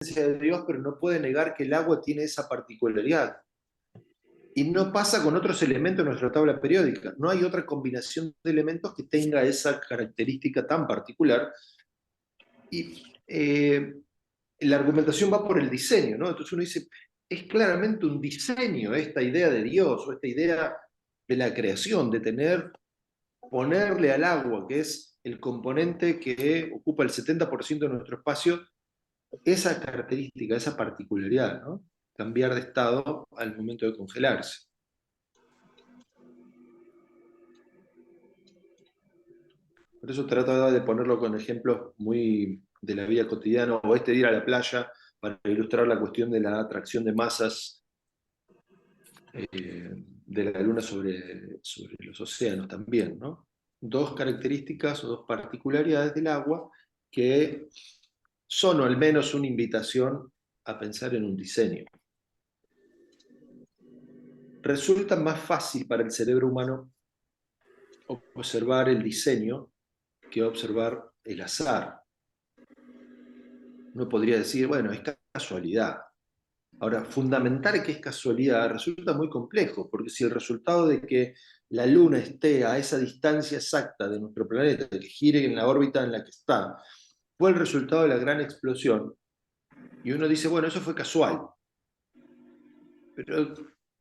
de Dios, pero no puede negar que el agua tiene esa particularidad. Y no pasa con otros elementos de nuestra tabla periódica. No hay otra combinación de elementos que tenga esa característica tan particular. Y la argumentación va por el diseño, ¿no? Entonces uno dice, es claramente un diseño esta idea de Dios o esta idea de la creación, de ponerle al agua, que es el componente que ocupa el 70% de nuestro espacio, esa característica, esa particularidad, ¿no? Cambiar de estado al momento de congelarse. Por eso trataba de ponerlo con ejemplos muy de la vida cotidiana, o de ir a la playa para ilustrar la cuestión de la atracción de masas de la Luna sobre los océanos también, ¿no? Dos características o dos particularidades del agua que son, o al menos, una invitación a pensar en un diseño. Resulta más fácil para el cerebro humano observar el diseño que observar el azar. Uno podría decir, bueno, es casualidad. Ahora, fundamentar que es casualidad resulta muy complejo, porque si el resultado de que la Luna esté a esa distancia exacta de nuestro planeta, que gire en la órbita en la que está, fue el resultado de la gran explosión, y uno dice, bueno, eso fue casual. Pero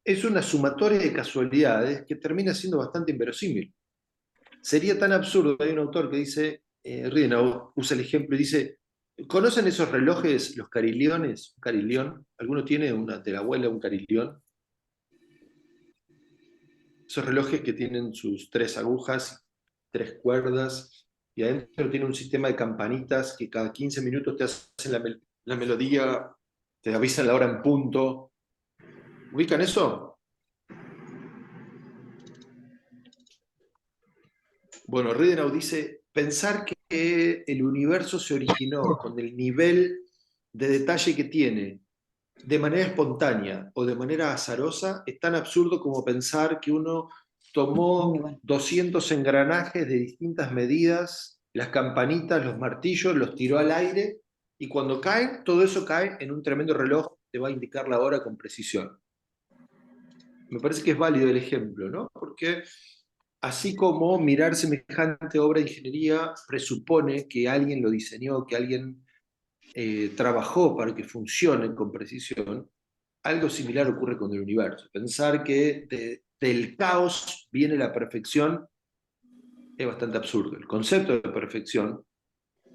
es una sumatoria de casualidades que termina siendo bastante inverosímil. Sería tan absurdo, hay un autor que dice, Rienau usa el ejemplo y dice, ¿conocen esos relojes, los carilliones? ¿Un carillón? ¿Alguno tiene de la abuela un carillón? Esos relojes que tienen sus 3 agujas, 3 cuerdas, y adentro tiene un sistema de campanitas que cada 15 minutos te hacen la melodía, te avisan la hora en punto. ¿Ubican eso? Bueno, Ridenau dice, pensar que el universo se originó con el nivel de detalle que tiene de manera espontánea o de manera azarosa es tan absurdo como pensar que uno tomó 200 engranajes de distintas medidas, las campanitas, los martillos, los tiró al aire y cuando caen, todo eso cae en un tremendo reloj que te va a indicar la hora con precisión. Me parece que es válido el ejemplo, ¿no? Porque así como mirar semejante obra de ingeniería presupone que alguien lo diseñó, que alguien trabajó para que funcione con precisión, algo similar ocurre con el universo. Pensar que del caos viene la perfección es bastante absurdo. El concepto de perfección,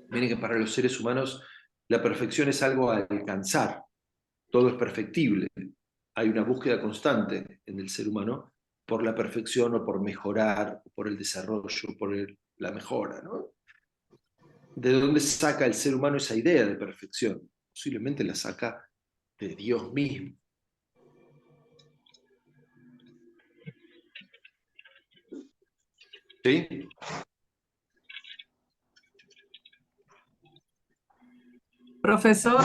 viene que para los seres humanos la perfección es algo a alcanzar, todo es perfectible. Hay una búsqueda constante en el ser humano por la perfección o por mejorar, o por el desarrollo, por la mejora, ¿no? ¿De dónde saca el ser humano esa idea de perfección? Posiblemente la saca de Dios mismo. ¿Sí? Profesor,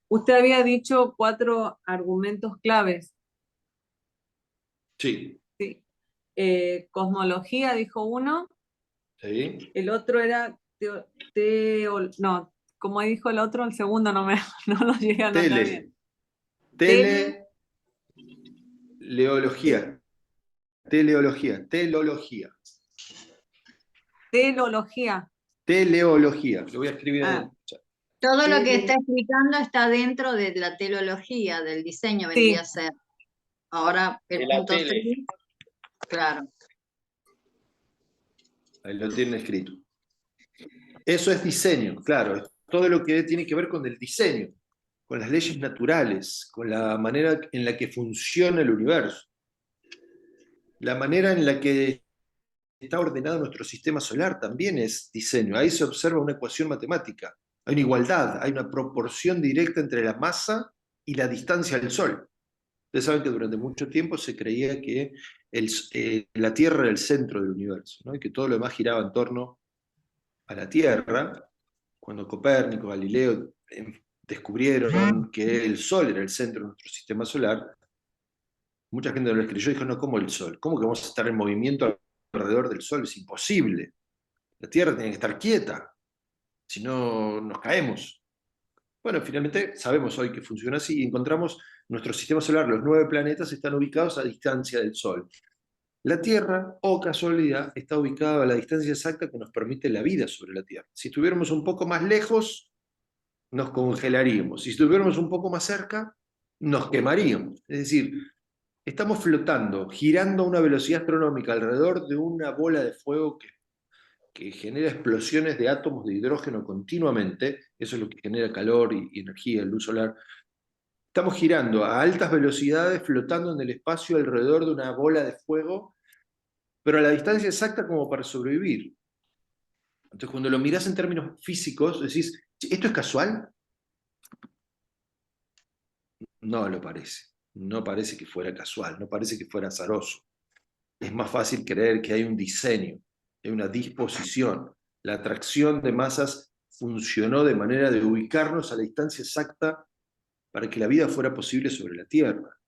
usted había dicho 4 argumentos claves. Sí. Sí. Cosmología, dijo uno. ¿Sí? El otro era no, como dijo el otro, el segundo no lo llegué a anotar bien. Tele, Teleología. Teleología. Telología. telología. Teleología. Lo voy a escribir en Ah, el chat. Todo lo que está Tele... explicando está dentro de la teleología, del diseño vendría sí. a ser. Ahora el De la punto tele. 3, claro. Ahí lo tienen escrito. Eso es diseño, claro. Es todo lo que tiene que ver con el diseño, con las leyes naturales, con la manera en la que funciona el universo, la manera en la que está ordenado nuestro sistema solar también es diseño. Ahí se observa una ecuación matemática. Hay una igualdad, hay una proporción directa entre la masa y la distancia del Sol. Ustedes saben que durante mucho tiempo se creía que la Tierra era el centro del universo, ¿no? Y que todo lo demás giraba en torno a la Tierra. Cuando Copérnico, Galileo descubrieron que el Sol era el centro de nuestro sistema solar, mucha gente no les creyó y dijo, no, ¿cómo el Sol? ¿Cómo que vamos a estar en movimiento alrededor del Sol? Es imposible. La Tierra tiene que estar quieta, si no nos caemos. Bueno, finalmente sabemos hoy que funciona así y encontramos nuestro sistema solar, los 9 planetas están ubicados a distancia del Sol. La Tierra, oh casualidad, está ubicada a la distancia exacta que nos permite la vida sobre la Tierra. Si estuviéramos un poco más lejos, nos congelaríamos. Si estuviéramos un poco más cerca, nos quemaríamos. Es decir, estamos flotando, girando a una velocidad astronómica alrededor de una bola de fuego que genera explosiones de átomos de hidrógeno continuamente. Eso es lo que genera calor y energía, luz solar. Estamos girando a altas velocidades, flotando en el espacio alrededor de una bola de fuego, pero a la distancia exacta como para sobrevivir. Entonces, cuando lo mirás en términos físicos, decís, ¿esto es casual? No lo parece. No parece que fuera casual, no parece que fuera azaroso. Es más fácil creer que hay un diseño, hay una disposición. La atracción de masas funcionó de manera de ubicarnos a la distancia exacta para que la vida fuera posible sobre la Tierra.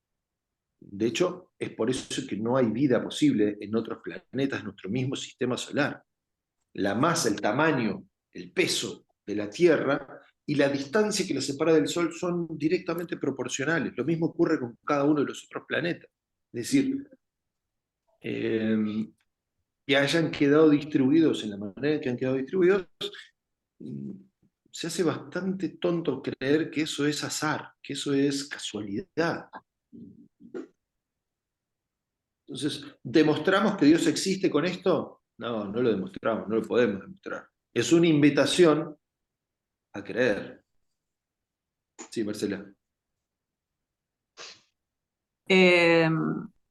De hecho, es por eso que no hay vida posible en otros planetas de nuestro mismo sistema solar. La masa, el tamaño, el peso de la Tierra y la distancia que la separa del Sol son directamente proporcionales. Lo mismo ocurre con cada uno de los otros planetas. Es decir, que hayan quedado distribuidos en la manera en que han quedado distribuidos, se hace bastante tonto creer que eso es azar, que eso es casualidad. Entonces, ¿demostramos que Dios existe con esto? No, no lo demostramos, no lo podemos demostrar. Es una invitación a creer. Sí, Marcela.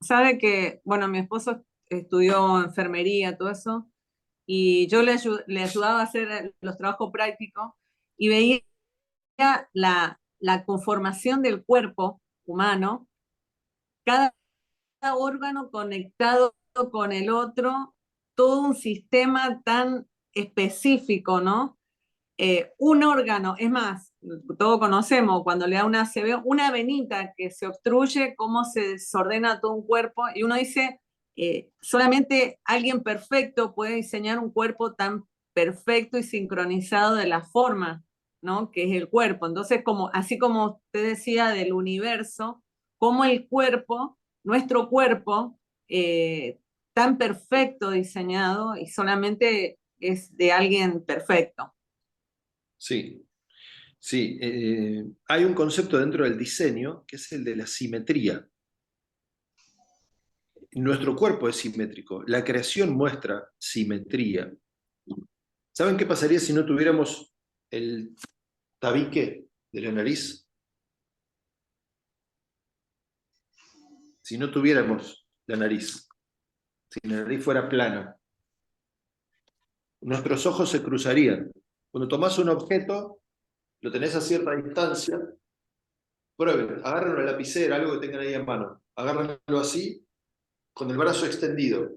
Sabe que, bueno, mi esposo estudió enfermería, todo eso, y yo le ayudaba a hacer los trabajos prácticos y veía la conformación del cuerpo humano, cada órgano conectado con el otro, todo un sistema tan específico, ¿no? Un órgano, es más, todos conocemos cuando le da una ACV, una venita que se obstruye, cómo se desordena todo un cuerpo, y uno dice, solamente alguien perfecto puede diseñar un cuerpo tan perfecto y sincronizado de la forma, ¿no? Que es el cuerpo. Entonces, como, así como usted decía del universo, como el cuerpo, nuestro cuerpo, tan perfecto diseñado y solamente es de alguien perfecto. Sí, sí. Hay un concepto dentro del diseño que es el de la simetría. Nuestro cuerpo es simétrico, la creación muestra simetría. ¿Saben qué pasaría si no tuviéramos el tabique de la nariz? Si no tuviéramos la nariz, si la nariz fuera plana, nuestros ojos se cruzarían. Cuando tomás un objeto, lo tenés a cierta distancia, prueben, agarren una lapicera, algo que tengan ahí en mano, agárrenlo así, con el brazo extendido.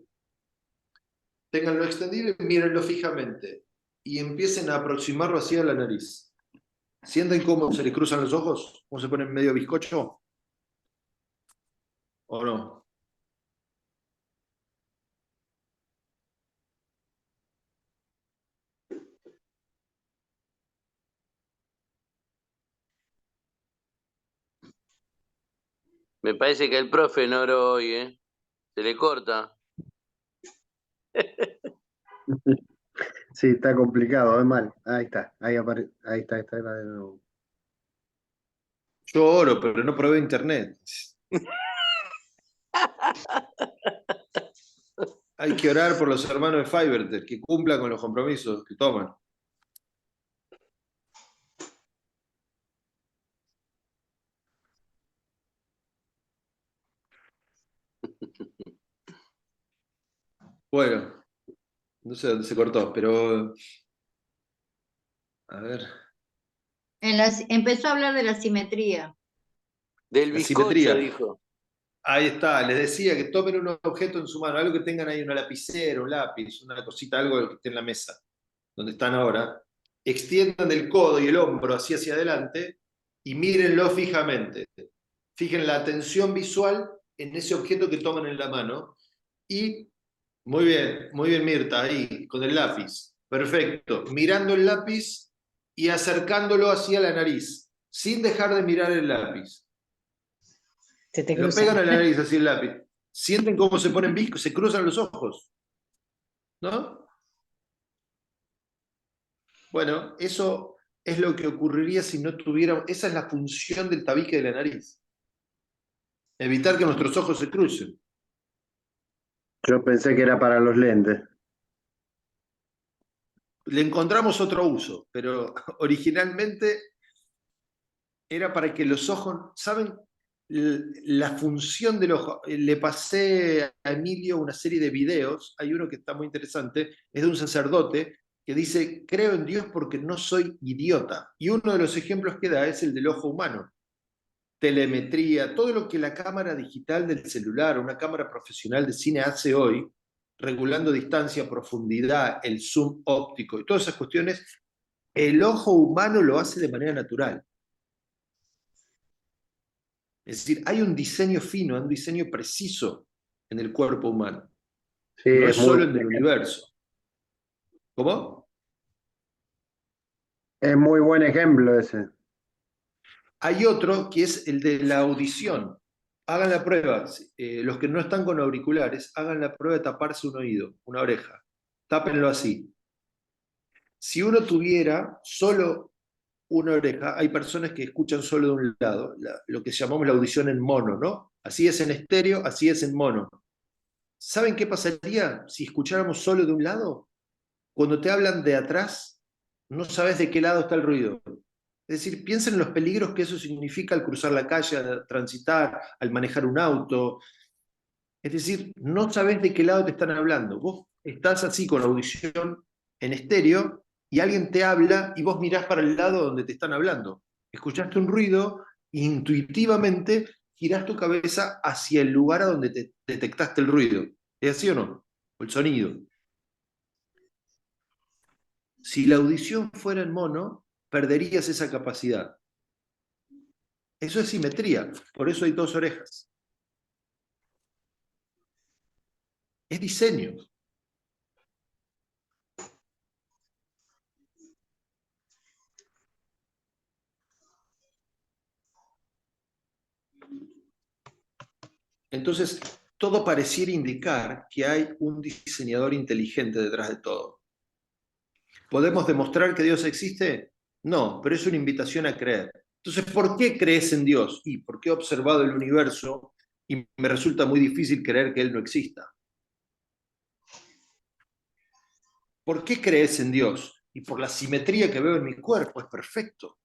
Ténganlo extendido y mírenlo fijamente. Y empiecen a aproximarlo hacia la nariz. ¿Sienten cómo se les cruzan los ojos? ¿Cómo se ponen medio bizcocho? ¿O no? Me parece que el profe no oró hoy, ¿eh? Se le corta. Sí, está complicado, es mal. Ahí está, ahí está de nuevo. Yo oro, pero no pruebo internet. Hay que orar por los hermanos de Fiverr, que cumplan con los compromisos que toman. Bueno, no sé dónde se cortó, pero a ver. Empezó a hablar de la simetría. Del La bizcocho, simetría. dijo. Ahí está, les decía que tomen un objeto en su mano, algo que tengan ahí, una lapicera, un lápiz, una cosita, algo que esté en la mesa, donde están ahora. Extiendan el codo y el hombro hacia adelante y mírenlo fijamente. Fijen la atención visual en ese objeto que toman en la mano. Y muy bien Mirta, ahí, con el lápiz. Perfecto. Mirando el lápiz y acercándolo hacia la nariz. sin dejar de mirar el lápiz. Se te Lo cruza. pegan a la nariz así el lápiz. Sienten cómo se ponen viscos, se cruzan los ojos. ¿No? Bueno, eso es lo que ocurriría si no tuviéramos... Esa es la función del tabique de la nariz. Evitar que nuestros ojos se crucen. Yo pensé que era para los lentes. Le encontramos otro uso, pero originalmente era para que los ojos... ¿Saben la función del ojo? Le pasé a Emilio una serie de videos, hay uno que está muy interesante, es de un sacerdote que dice, creo en Dios porque no soy idiota. Y uno de los ejemplos que da es el del ojo humano. Telemetría, todo lo que la cámara digital del celular, una cámara profesional de cine hace hoy, regulando distancia, profundidad, el zoom óptico y todas esas cuestiones, el ojo humano lo hace de manera natural. Es decir, hay un diseño fino, un diseño preciso en el cuerpo humano. Sí, No es es muy, solo en el universo. ¿Cómo? es muy buen ejemplo ese. Hay otro que es el de la audición. Hagan la prueba. Los que no están con auriculares, hagan la prueba de taparse un oído, una oreja. Tápenlo así. Si uno tuviera solo una oreja, hay personas que escuchan solo de un lado, lo que llamamos la audición en mono, ¿no? Así es en estéreo, así es en mono. ¿Saben qué pasaría si escucháramos solo de un lado? Cuando te hablan de atrás, no sabes de qué lado está el ruido. Es decir, piensa en los peligros que eso significa al cruzar la calle, al transitar, al manejar un auto. Es decir, no sabes de qué lado te están hablando. Vos estás así con la audición en estéreo y alguien te habla y vos mirás para el lado donde te están hablando. Escuchaste un ruido, intuitivamente girás tu cabeza hacia el lugar a donde te detectaste el ruido. ¿Es así o no? O el sonido. Si la audición fuera en mono, perderías esa capacidad. Eso es simetría, por eso hay dos orejas. Es diseño. Entonces, todo pareciera indicar que hay un diseñador inteligente detrás de todo. ¿Podemos demostrar que Dios existe? No, pero es una invitación a creer. Entonces, ¿por qué crees en Dios? Y porque he observado el universo y me resulta muy difícil creer que Él no exista. ¿Por qué crees en Dios? Y por la simetría que veo en mi cuerpo, es perfecto.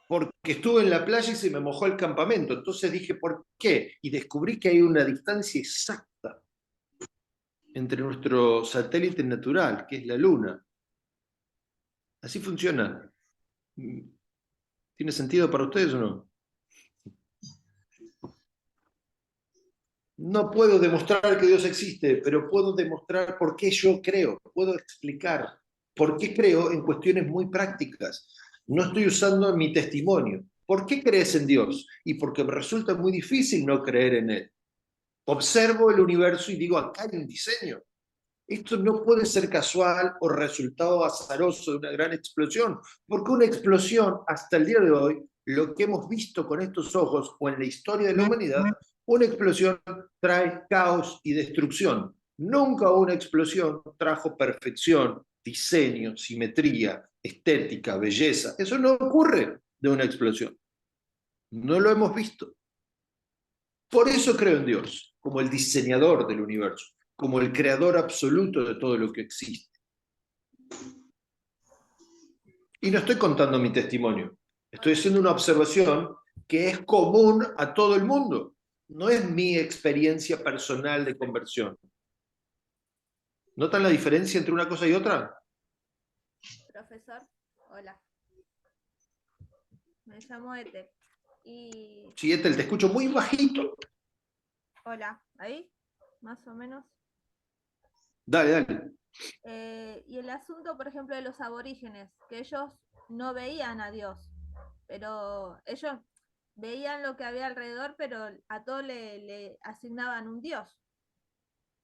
Porque estuve en la playa y se me mojó el campamento. Entonces dije, ¿por qué? Y descubrí que hay una distancia exacta entre nuestro satélite natural, que es la Luna. Así funciona. ¿Tiene sentido para ustedes o no? No puedo demostrar que Dios existe, pero puedo demostrar por qué yo creo. Puedo explicar por qué creo en cuestiones muy prácticas. No estoy usando mi testimonio. ¿Por qué crees en Dios? Y porque me resulta muy difícil no creer en Él. Observo el universo y digo, acá hay un diseño. Esto no puede ser casual o resultado azaroso de una gran explosión, porque una explosión, hasta el día de hoy, lo que hemos visto con estos ojos o en la historia de la humanidad, una explosión trae caos y destrucción. Nunca una explosión trajo perfección, diseño, simetría, estética, belleza. Eso no ocurre de una explosión. No lo hemos visto. Por eso creo en Dios, como el diseñador del universo, como el creador absoluto de todo lo que existe. Y no estoy contando mi testimonio, estoy haciendo una observación que es común a todo el mundo. No es mi experiencia personal de conversión. ¿Notan la diferencia entre una cosa y otra? Profesor, hola. Me llamo Ethel. Y Sí, Ethel, te escucho muy bajito. hola, ahí, más o menos. Dale, dale. Y el asunto, por ejemplo, de los aborígenes, que ellos no veían a Dios, pero ellos veían lo que había alrededor, pero a todo le asignaban un Dios,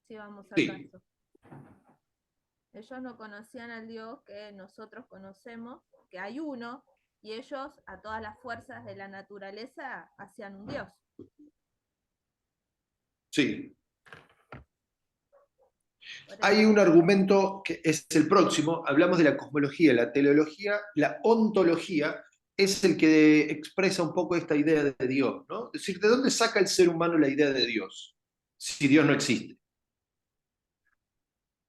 si vamos al Sí. caso. Ellos no conocían al Dios que nosotros conocemos, que hay uno, y ellos a todas las fuerzas de la naturaleza hacían un dios. Sí. Por Hay eso- un argumento que es el próximo, hablamos de la cosmología, la teleología, la ontología es el que expresa un poco esta idea de Dios, ¿no? Es decir, ¿de dónde saca el ser humano la idea de Dios? Si Dios no existe.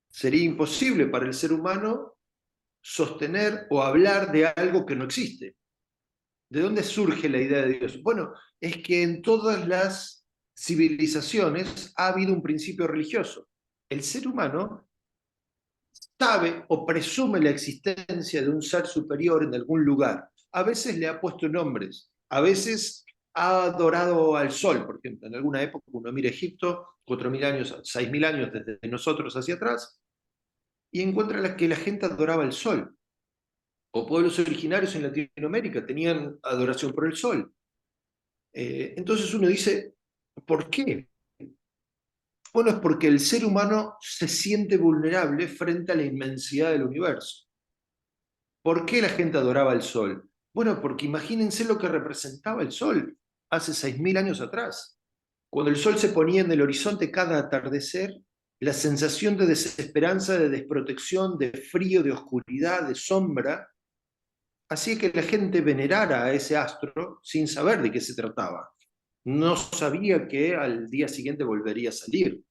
Sería imposible para el ser humano sostener o hablar de algo que no existe. ¿De dónde surge la idea de Dios? Bueno, es que en todas las civilizaciones ha habido un principio religioso. El ser humano sabe o presume la existencia de un ser superior en algún lugar. A veces le ha puesto nombres, a veces ha adorado al sol, por ejemplo. En alguna época uno mira Egipto, 4.000 años, 6.000 años desde nosotros hacia atrás, y encuentra que la gente adoraba al sol. O pueblos originarios en Latinoamérica tenían adoración por el sol. Entonces uno dice, ¿por qué? Bueno, es porque el ser humano se siente vulnerable frente a la inmensidad del universo. ¿Por qué la gente adoraba el sol? Bueno, porque imagínense lo que representaba el sol hace 6.000 años atrás. Cuando el sol se ponía en el horizonte cada atardecer, la sensación de desesperanza, de desprotección, de frío, de oscuridad, de sombra, hacía que la gente venerara a ese astro sin saber de qué se trataba. No sabía que al día siguiente volvería a salir.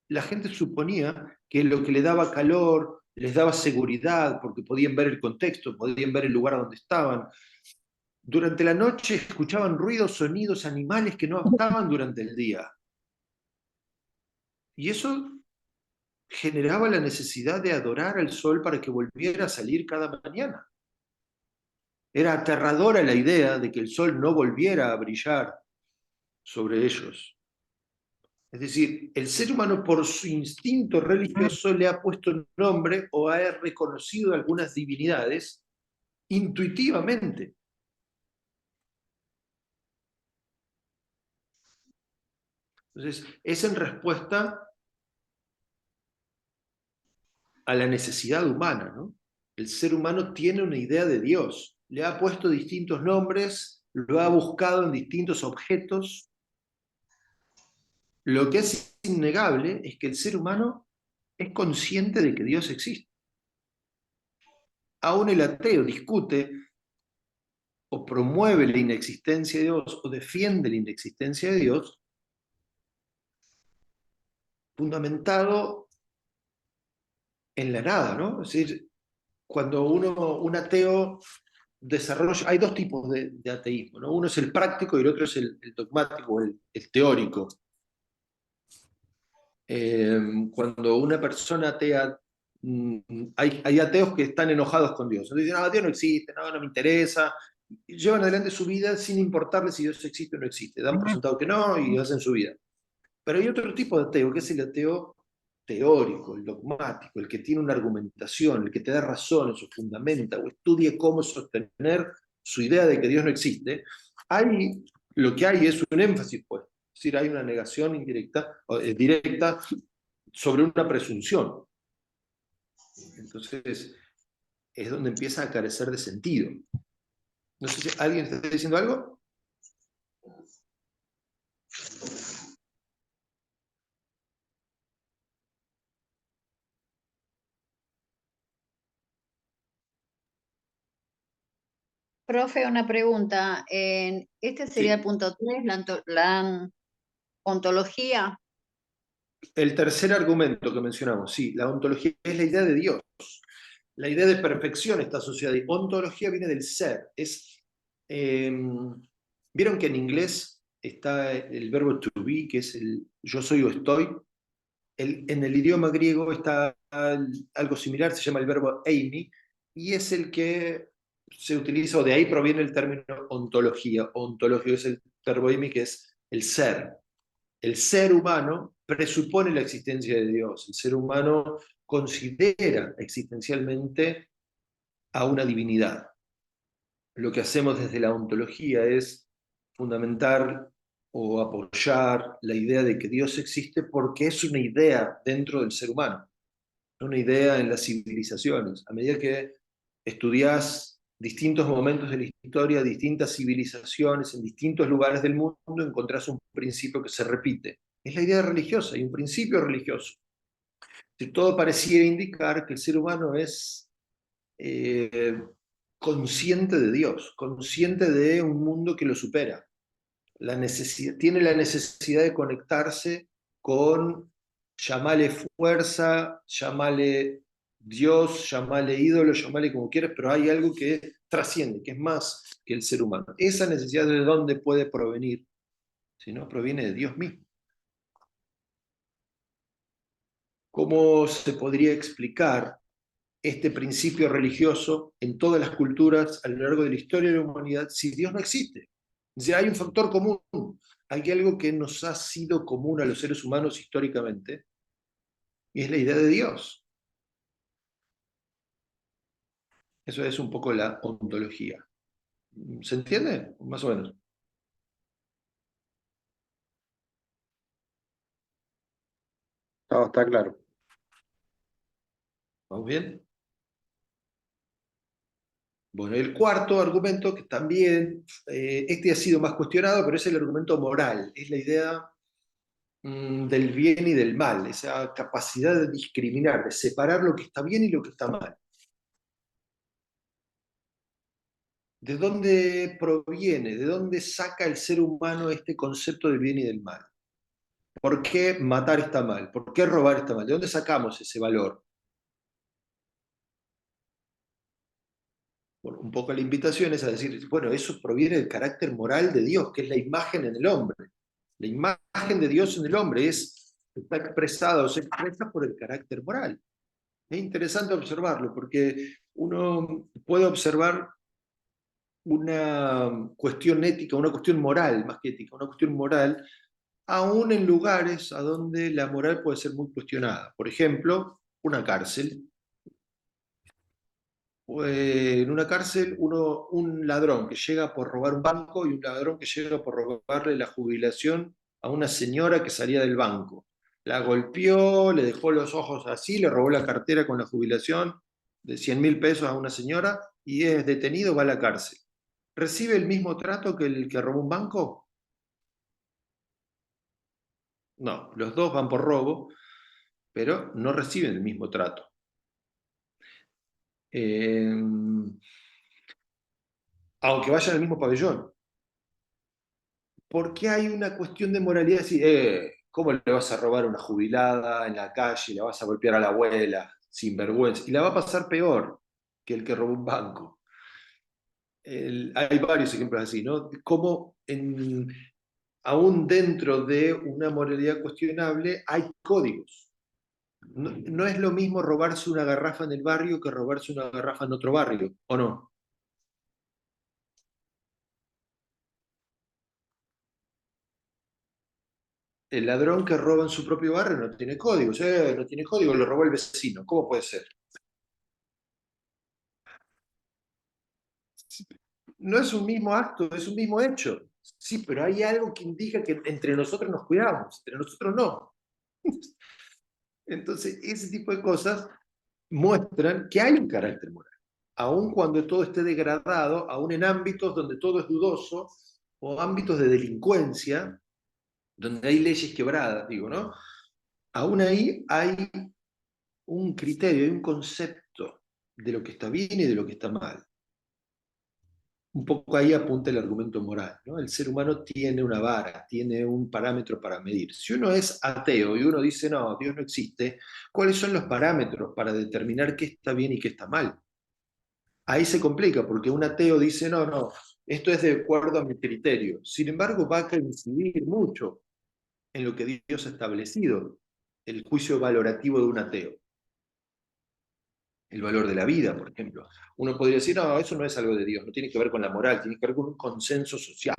La gente suponía que lo que le daba calor, les daba seguridad, porque podían ver el contexto, podían ver el lugar donde estaban. Durante la noche escuchaban ruidos, sonidos, animales que no estaban durante el día. Y eso generaba la necesidad de adorar al sol para que volviera a salir cada mañana. Era aterradora la idea de que el sol no volviera a brillar sobre ellos. Es decir, el ser humano por su instinto religioso le ha puesto nombre o ha reconocido algunas divinidades intuitivamente. Entonces, es en respuesta a la necesidad humana, ¿no? El ser humano tiene una idea de Dios, le ha puesto distintos nombres, lo ha buscado en distintos objetos. Lo que es innegable es que el ser humano es consciente de que Dios existe. Aún el ateo discute o promueve la inexistencia de Dios o defiende la inexistencia de Dios, fundamentado en la nada, ¿no? Es decir, cuando un ateo desarrolla, hay dos tipos de ateísmo, ¿no? Uno es el práctico y el otro es el dogmático, el teórico. Cuando una persona atea, hay ateos que están enojados con Dios. Dicen, no, Dios no existe, no me interesa. Y llevan adelante su vida sin importarles si Dios existe o no existe. Dan por sentado que no y hacen su vida. Pero hay otro tipo de ateo, que es el ateo teórico, el dogmático, el que tiene una argumentación, el que te da razones o fundamenta o estudia cómo sostener su idea de que Dios no existe. Lo que hay es un énfasis, pues. Es decir, hay una negación indirecta, directa sobre una presunción. Entonces, es donde empieza a carecer de sentido. No sé si alguien está diciendo algo. Profe, una pregunta. Este sería el Sí. punto 3, la ontología. El tercer argumento que mencionamos, sí, la ontología es la idea de Dios. La idea de perfección está asociada. Y ontología viene del ser. ¿Vieron que en inglés está el verbo to be, que es el yo soy o estoy? En el idioma griego está algo similar, se llama el verbo eimi, y es el que se utiliza, o de ahí proviene el término ontología. Ontología es el verbo eimi, que es el ser. El ser humano presupone la existencia de Dios. El ser humano considera existencialmente a una divinidad. Lo que hacemos desde la ontología es fundamentar o apoyar la idea de que Dios existe porque es una idea dentro del ser humano, una idea en las civilizaciones. A medida que estudias distintos momentos de la historia, distintas civilizaciones, en distintos lugares del mundo, encontrás un principio que se repite. Es la idea religiosa, y un principio religioso. Si todo pareciera indicar que el ser humano es consciente de Dios, consciente de un mundo que lo supera. Tiene la necesidad de conectarse con, llamale fuerza, llamale Dios, llamale ídolo, llamale como quieras, pero hay algo que trasciende, que es más que el ser humano. Esa necesidad, ¿de dónde puede provenir? Si no, proviene de Dios mismo. ¿Cómo se podría explicar este principio religioso en todas las culturas a lo largo de la historia de la humanidad si Dios no existe? O sea, hay un factor común, hay algo que nos ha sido común a los seres humanos históricamente, y es la idea de Dios. Eso es un poco la ontología. ¿Se entiende? Más o menos. No, está claro. ¿Vamos bien? Bueno, el cuarto argumento, que también, este ha sido más cuestionado, pero es el argumento moral, es la idea del bien y del mal, esa capacidad de discriminar, de separar lo que está bien y lo que está mal. ¿De dónde proviene, de dónde saca el ser humano este concepto del bien y del mal? ¿Por qué matar está mal? ¿Por qué robar está mal? ¿De dónde sacamos ese valor? Bueno, un poco la invitación es a decir, bueno, eso proviene del carácter moral de Dios, que es la imagen en el hombre. La imagen de Dios en el hombre está expresada o se expresa por el carácter moral. Es interesante observarlo, porque uno puede observar una cuestión ética, una cuestión moral, más que ética, una cuestión moral, aún en lugares a donde la moral puede ser muy cuestionada. Por ejemplo, una cárcel. En una cárcel, un ladrón que llega por robar un banco y un ladrón que llega por robarle la jubilación a una señora que salía del banco. La golpeó, le dejó los ojos así, le robó la cartera con la jubilación de 100.000 pesos a una señora y es detenido, va a la cárcel. ¿Recibe el mismo trato que el que robó un banco? No, los dos van por robo, pero no reciben el mismo trato. Aunque vayan al mismo pabellón. Porque hay una cuestión de moralidad, así, ¿cómo le vas a robar a una jubilada en la calle? ¿Le vas a golpear a la abuela sin vergüenza? Y la va a pasar peor que el que robó un banco. Hay varios ejemplos así, ¿no? Como aún dentro de una moralidad cuestionable hay códigos. No es lo mismo robarse una garrafa en el barrio que robarse una garrafa en otro barrio, ¿o no? El ladrón que roba en su propio barrio no tiene código, no tiene código, lo robó el vecino. ¿Cómo puede ser? No es un mismo acto, es un mismo hecho. Sí, pero hay algo que indica que entre nosotros nos cuidamos, entre nosotros no. Entonces, ese tipo de cosas muestran que hay un carácter moral. Aun cuando todo esté degradado, aún en ámbitos donde todo es dudoso, o ámbitos de delincuencia, donde hay leyes quebradas, digo, ¿no? Aún ahí hay un criterio, hay un concepto de lo que está bien y de lo que está mal. Un poco ahí apunta el argumento moral, ¿no? El ser humano tiene una vara, tiene un parámetro para medir. Si uno es ateo y uno dice, no, Dios no existe, ¿cuáles son los parámetros para determinar qué está bien y qué está mal? Ahí se complica, porque un ateo dice, no, no, esto es de acuerdo a mi criterio. Sin embargo, va a coincidir mucho en lo que Dios ha establecido, el juicio valorativo de un ateo. El valor de la vida, por ejemplo. Uno podría decir, no, eso no es algo de Dios, no tiene que ver con la moral, tiene que ver con un consenso social.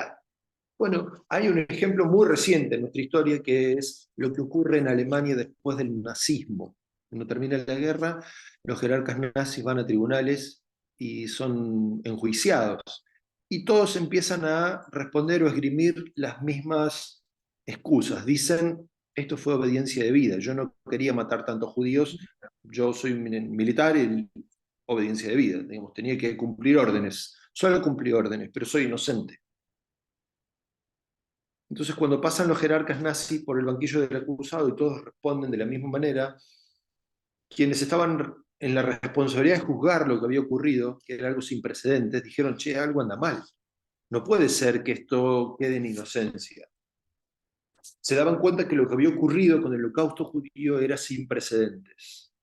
Bueno, hay un ejemplo muy reciente en nuestra historia que es lo que ocurre en Alemania después del nazismo. Cuando termina la guerra, los jerarcas nazis van a tribunales y son enjuiciados. Y todos empiezan a responder o esgrimir las mismas excusas. Dicen, esto fue obediencia de vida, yo no quería matar tantos judíos, yo soy militar y obediencia de vida, digamos, tenía que cumplir órdenes, solo cumplí órdenes, pero soy inocente. Entonces, cuando pasan los jerarcas nazis por el banquillo del acusado y todos responden de la misma manera, quienes estaban en la responsabilidad de juzgar lo que había ocurrido, que era algo sin precedentes, dijeron, che, algo anda mal. No puede ser que esto quede en inocencia. Se daban cuenta que lo que había ocurrido con el holocausto judío era sin precedentes.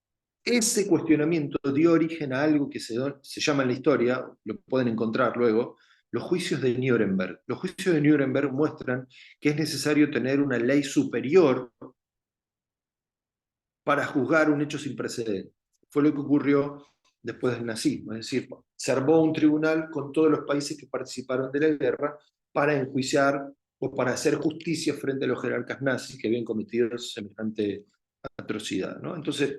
Ese cuestionamiento dio origen a algo que se llama en la historia, lo pueden encontrar luego, los juicios de Nuremberg. Los juicios de Nuremberg muestran que es necesario tener una ley superior para juzgar un hecho sin precedentes. Fue lo que ocurrió después del nazismo, es decir, se armó un tribunal con todos los países que participaron de la guerra para enjuiciar o para hacer justicia frente a los jerarcas nazis que habían cometido semejante atrocidad, ¿no? Entonces,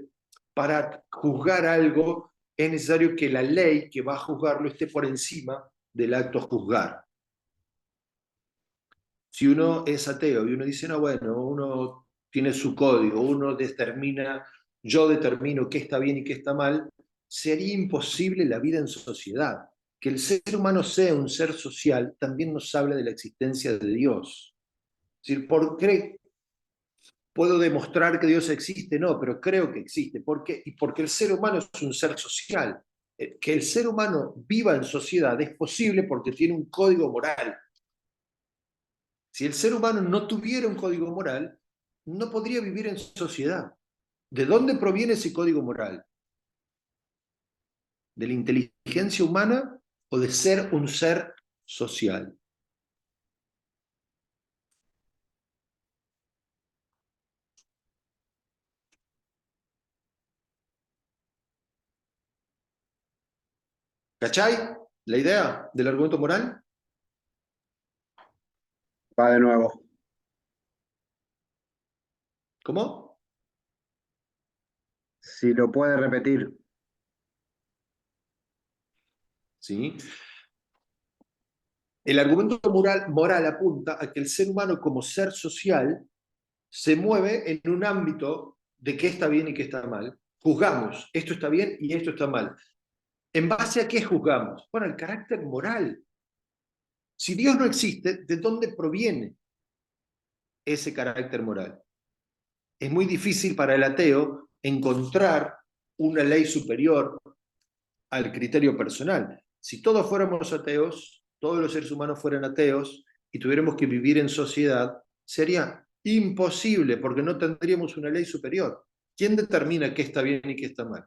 para juzgar algo es necesario que la ley que va a juzgarlo esté por encima del acto a juzgar. Si uno es ateo y uno dice, no, bueno, uno tiene su código, uno determina, yo determino qué está bien y qué está mal, sería imposible la vida en sociedad. Que el ser humano sea un ser social también nos habla de la existencia de Dios. Es decir, ¿por qué puedo demostrar que Dios existe? No, pero creo que existe. ¿Por qué? Y porque el ser humano es un ser social. Que el ser humano viva en sociedad es posible porque tiene un código moral. Si el ser humano no tuviera un código moral, no podría vivir en sociedad. ¿De dónde proviene ese código moral? ¿De la inteligencia humana o de ser un ser social? ¿Cachai? La idea del argumento moral. Va de nuevo. ¿Cómo? Si lo puede repetir. ¿Sí? El argumento moral apunta a que el ser humano como ser social se mueve en un ámbito de qué está bien y qué está mal. Juzgamos, esto está bien y esto está mal. ¿En base a qué juzgamos? Bueno, el carácter moral. Si Dios no existe, ¿de dónde proviene ese carácter moral? Es muy difícil para el ateo encontrar una ley superior al criterio personal. Si todos fuéramos ateos, todos los seres humanos fueran ateos y tuviéramos que vivir en sociedad, sería imposible porque no tendríamos una ley superior. ¿Quién determina qué está bien y qué está mal?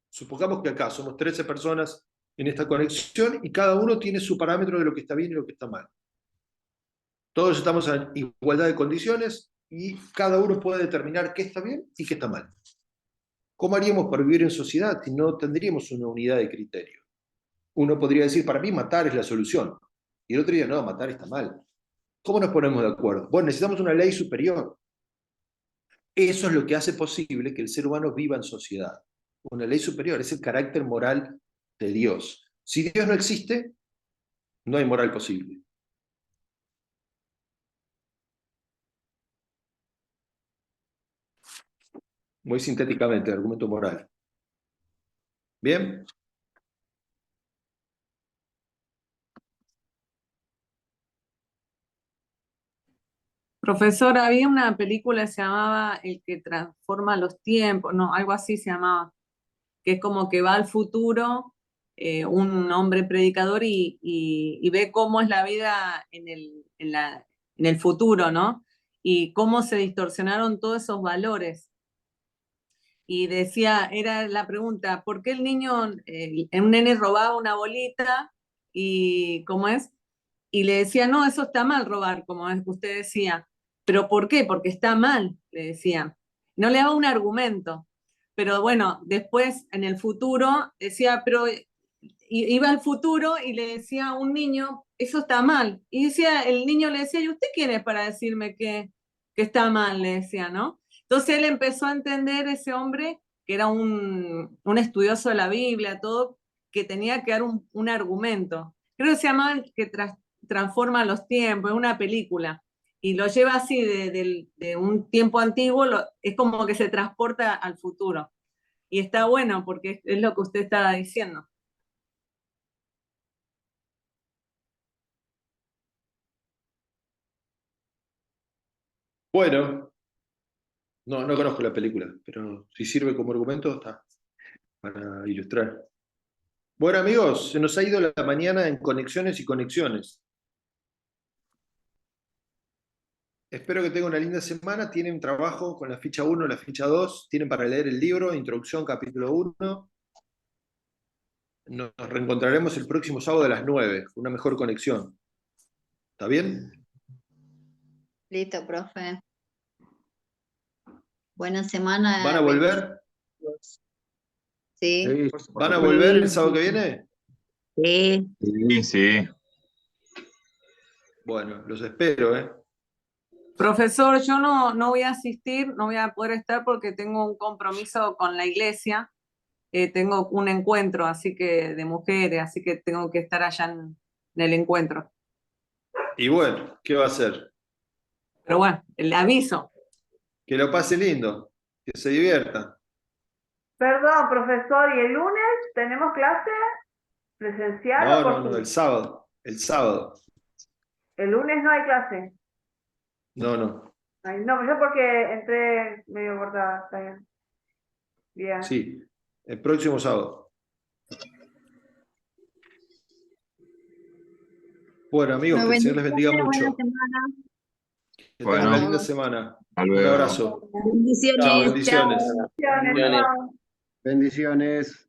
Supongamos que acá somos 13 personas en esta conexión y cada uno tiene su parámetro de lo que está bien y lo que está mal. Todos estamos en igualdad de condiciones y cada uno puede determinar qué está bien y qué está mal. ¿Cómo haríamos para vivir en sociedad si no tendríamos una unidad de criterio? Uno podría decir, para mí matar es la solución. Y el otro día, no, matar está mal. ¿Cómo nos ponemos de acuerdo? Bueno, necesitamos una ley superior. Eso es lo que hace posible que el ser humano viva en sociedad. Una ley superior, es el carácter moral de Dios. Si Dios no existe, no hay moral posible. Muy sintéticamente, el argumento moral. ¿Bien? Profesor, había una película que se llamaba El que transforma los tiempos, no, algo así se llamaba, que es como que va al futuro un hombre predicador y ve cómo es la vida en el futuro, ¿no? Y cómo se distorsionaron todos esos valores. Y decía, era la pregunta, ¿por qué el niño, un nene robaba una bolita y cómo es? Y le decía, no, eso está mal robar, como usted decía. ¿Pero por qué? Porque está mal, le decía. No le daba un argumento. Pero bueno, después en el futuro decía, pero iba al futuro y le decía a un niño, eso está mal. Y decía, el niño le decía, ¿y usted quién es para decirme que está mal? Le decía, ¿no? Entonces él empezó a entender, ese hombre, que era un estudioso de la Biblia, todo, que tenía que dar un argumento. Creo que se llamaba El que transforma los tiempos, es una película. Y lo lleva así de un tiempo antiguo, es como que se transporta al futuro. Y está bueno porque es lo que usted estaba diciendo. Bueno, no conozco la película, pero si sirve como argumento, está para ilustrar. Bueno, amigos, se nos ha ido la mañana en conexiones y conexiones. Espero que tengan una linda semana. Tienen trabajo con la ficha 1, la ficha 2. Tienen para leer el libro, Introducción, capítulo 1. Nos reencontraremos el próximo sábado a las 9, una mejor conexión. ¿Está bien? Listo, profe. Buena semana. ¿Van a volver? Sí, Sí, ¿Van a volver el sábado que viene? sí. Sí, sí. Bueno, los espero, ¿eh? Profesor, yo no voy a asistir, no voy a poder estar porque tengo un compromiso con la iglesia. Tengo un encuentro de mujeres, así que tengo que estar allá en el encuentro. Y bueno, ¿qué va a hacer? Pero bueno, le aviso. Que lo pase lindo, que se diviertan. Perdón, profesor, ¿y el lunes tenemos clase presencial o por No, Zoom? el sábado. El sábado. El lunes no hay clase. No. Ay, no, yo porque entré medio cortada, está bien. Bien. Sí, el próximo sábado. Bueno, amigos, que el Señor les bendiga mucho. Buena semana. Que tengan Bueno. una linda semana. Hasta Un luego. abrazo. Bendiciones. Chao, bendiciones. Bendiciones, Bendiciones. chao. bendiciones.